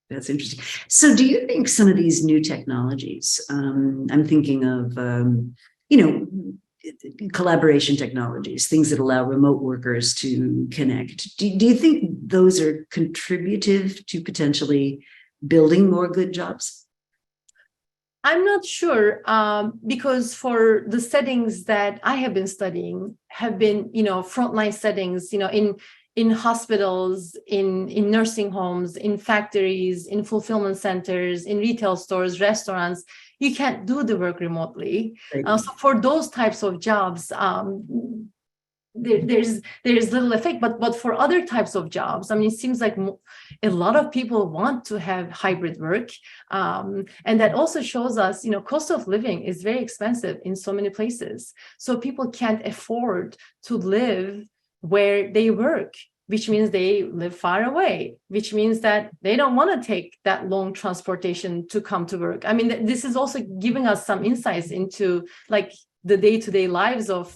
That's interesting. So do you think some of these new technologies, I'm thinking of, collaboration technologies, things that allow remote workers to connect. Do you think those are contributive to potentially building more good jobs? I'm not sure, because for the settings that I have been studying have been, frontline settings, in hospitals, in nursing homes, in factories, in fulfillment centers, in retail stores, restaurants. You can't do the work remotely. Right. So for those types of jobs, there's little effect, but for other types of jobs, I mean, it seems like a lot of people want to have hybrid work, and that also shows us, cost of living is very expensive in so many places, so people can't afford to live where they work, which means they live far away, which means that they don't want to take that long transportation to come to work. I mean, this is also giving us some insights into like the day-to-day lives of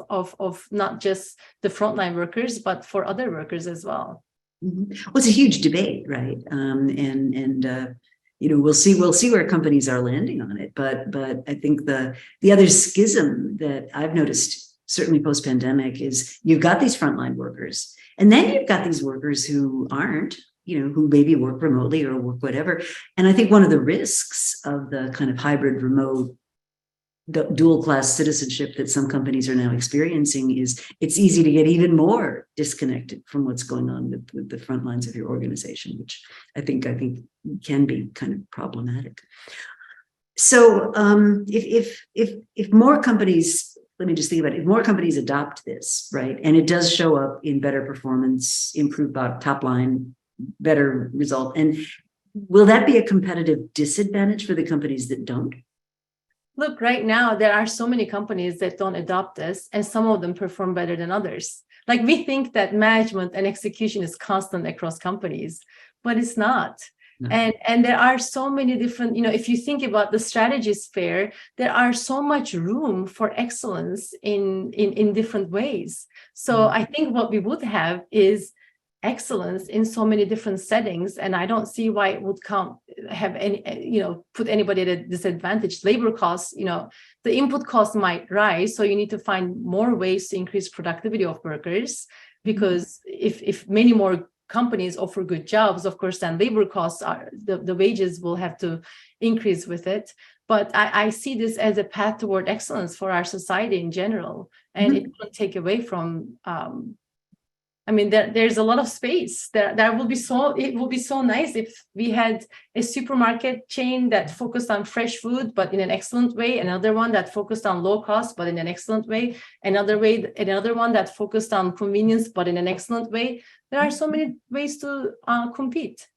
not just the frontline workers, but for other workers as well. Well, it's a huge debate, right? We'll see where companies are landing on it. But I think the other schism that I've noticed, certainly post-pandemic, is you've got these frontline workers, and then you've got these workers who aren't, who maybe work remotely or work whatever. And I think one of the risks of the kind of hybrid remote dual class citizenship that some companies are now experiencing is it's easy to get even more disconnected from what's going on with the front lines of your organization, which I think can be kind of problematic. So if more companies, let me just think about it, if more companies adopt this, right, and it does show up in better performance, improved top line, better result, and will that be a competitive disadvantage for the companies that don't? Look, right now, there are so many companies that don't adopt this, and some of them perform better than others. Like, we think that management and execution is constant across companies, but it's not. No. And there are so many different, if you think about the strategy sphere, there are so much room for excellence in different ways. So I think what we would have is excellence in so many different settings, and I don't see why it would have any, put anybody at a disadvantage. Labor costs, the input costs might rise, so you need to find more ways to increase productivity of workers, because if many more companies offer good jobs, of course, then labor costs are the wages will have to increase with it. But I see this as a path toward excellence for our society in general, and it won't take away from there's a lot of space. It will be so nice if we had a supermarket chain that focused on fresh food, but in an excellent way, another one that focused on low cost, but in an excellent way, another one that focused on convenience, but in an excellent way. There are so many ways to compete.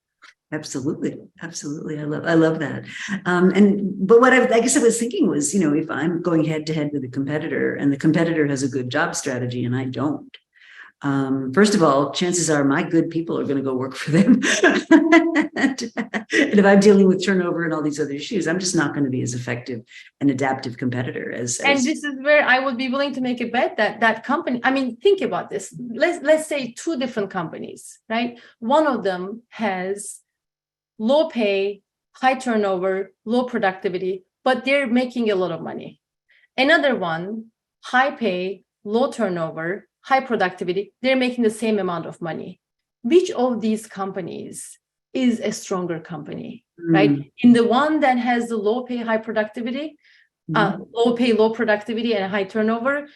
Absolutely. I love that. But what I guess I was thinking was, if I'm going head to head with a competitor and the competitor has a good job strategy and I don't, first of all, chances are my good people are going to go work for them. And if I'm dealing with turnover and all these other issues, I'm just not going to be as effective and adaptive competitor as. And this is where I would be willing to make a bet that company, think about this. Let's say two different companies, right? One of them has low pay, high turnover, low productivity, but they're making a lot of money. Another one, high pay, low turnover, high productivity, they're making the same amount of money. Which of these companies is a stronger company, right? In the one that has the low pay, high productivity, low pay, low productivity, and high turnover,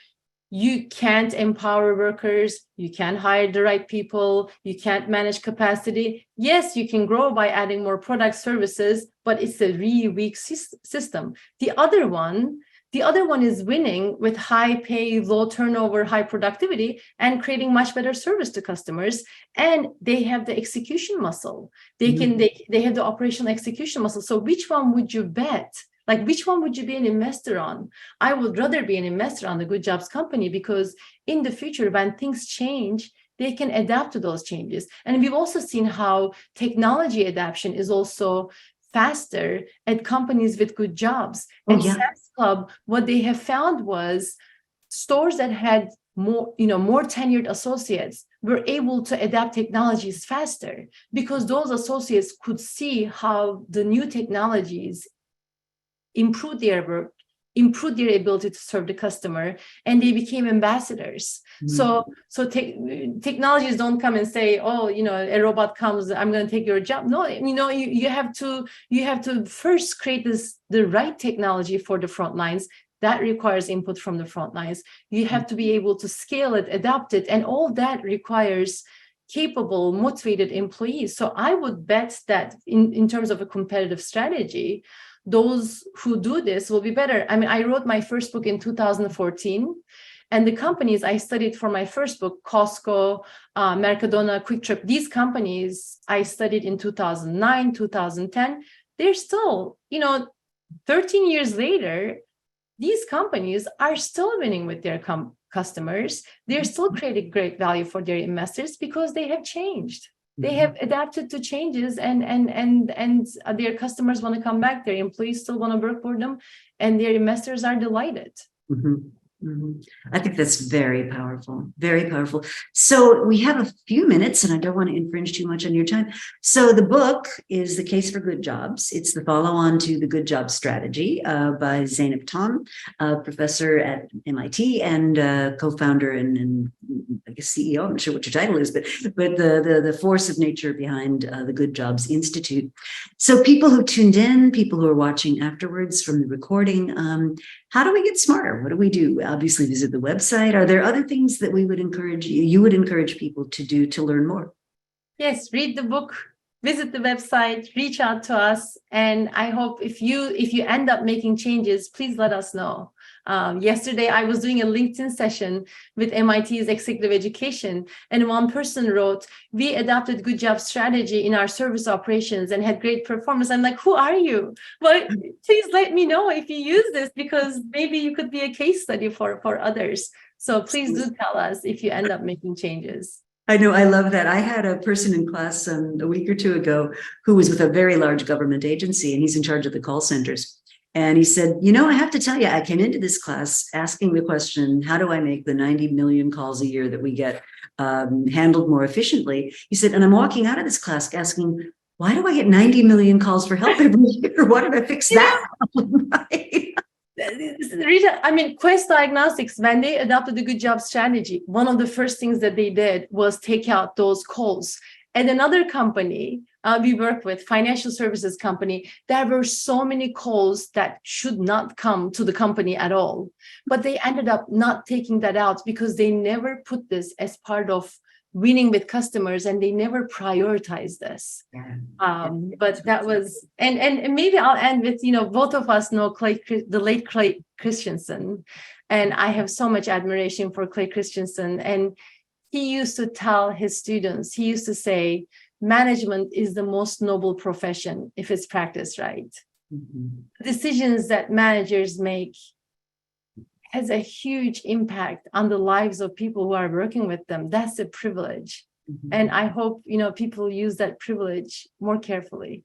you can't empower workers, you can't hire the right people, you can't manage capacity. Yes, you can grow by adding more product services, but it's a really weak system. The other one is winning with high pay, low turnover, high productivity, and creating much better service to customers. And they have the execution muscle. They have the operational execution muscle. So which one would you bet? Like, which one would you be an investor on? I would rather be an investor on the good jobs company, because in the future, when things change, they can adapt to those changes. And we've also seen how technology adaptation is also faster at companies with good jobs. And Sam's Club, what they have found was stores that had more tenured associates were able to adapt technologies faster because those associates could see how the new technologies improve their work, improve their ability to serve the customer, and they became ambassadors. So technologies don't come and say, oh, a robot comes, I'm going to take your job. No, you have to first create the right technology for the front lines. That requires input from the front lines. You have to be able to scale it, adapt it, and all that requires capable, motivated employees. So I would bet that in terms of a competitive strategy, those who do this will be better. I mean, I wrote my first book in 2014, and the companies I studied for my first book, Costco, Mercadona, Quick Trip, these companies I studied in 2009, 2010, they're still, 13 years later, these companies are still winning with their customers. They're still creating great value for their investors because they have changed. They have adapted to changes, and their customers want to come back. Their employees still want to work for them, and their investors are delighted. I think that's very powerful, very powerful. So we have a few minutes, and I don't want to infringe too much on your time. So the book is The Case for Good Jobs. It's the follow-on to The Good Job Strategy by Zeynep Ton, professor at MIT and co-founder and I guess CEO. I'm not sure what your title is, but the force of nature behind the Good Jobs Institute. So people who tuned in, people who are watching afterwards from the recording, how do we get smarter? What do we do? Obviously, visit the website. Are there other things that we would encourage you would encourage people to do to learn more? Yes, read the book, visit the website, reach out to us. And I hope if you end up making changes, please let us know. Yesterday, I was doing a LinkedIn session with MIT's executive education, and one person wrote, we adopted Good Job Strategy in our service operations and had great performance. I'm like, who are you? Well, please let me know if you use this, because maybe you could be a case study for others. So please do tell us if you end up making changes. I know, I love that. I had a person in class a week or two ago who was with a very large government agency, and he's in charge of the call centers. And he said, I have to tell you, I came into this class asking the question, how do I make the 90 million calls a year that we get handled more efficiently? He said, and I'm walking out of this class asking, why do I get 90 million calls for help every year? Why did I fix that problem? Rita, I mean, Quest Diagnostics, when they adopted the Good Job Strategy, one of the first things that they did was take out those calls. At another company we work with, financial services company, there were so many calls that should not come to the company at all. But they ended up not taking that out because they never put this as part of winning with customers, and they never prioritized this. But that was, and maybe I'll end with, both of us know the late Clay Christensen, and I have so much admiration for Clay Christensen. And he used to tell his students, he used to say, management is the most noble profession if it's practiced right. Decisions that managers make has a huge impact on the lives of people who are working with them. That's a privilege. And I hope, people use that privilege more carefully.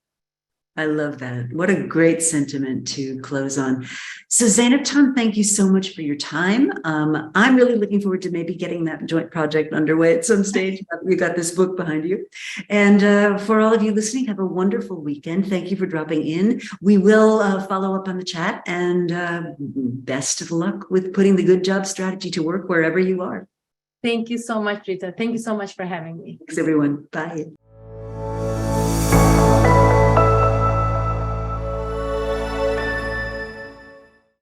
I love that. What a great sentiment to close on. So Zeynep Ton, thank you so much for your time. I'm really looking forward to maybe getting that joint project underway at some stage. We've got this book behind you. And for all of you listening, have a wonderful weekend. Thank you for dropping in. We will follow up on the chat, and best of luck with putting the Good Job Strategy to work wherever you are. Thank you so much, Rita. Thank you so much for having me. Thanks, everyone. Bye.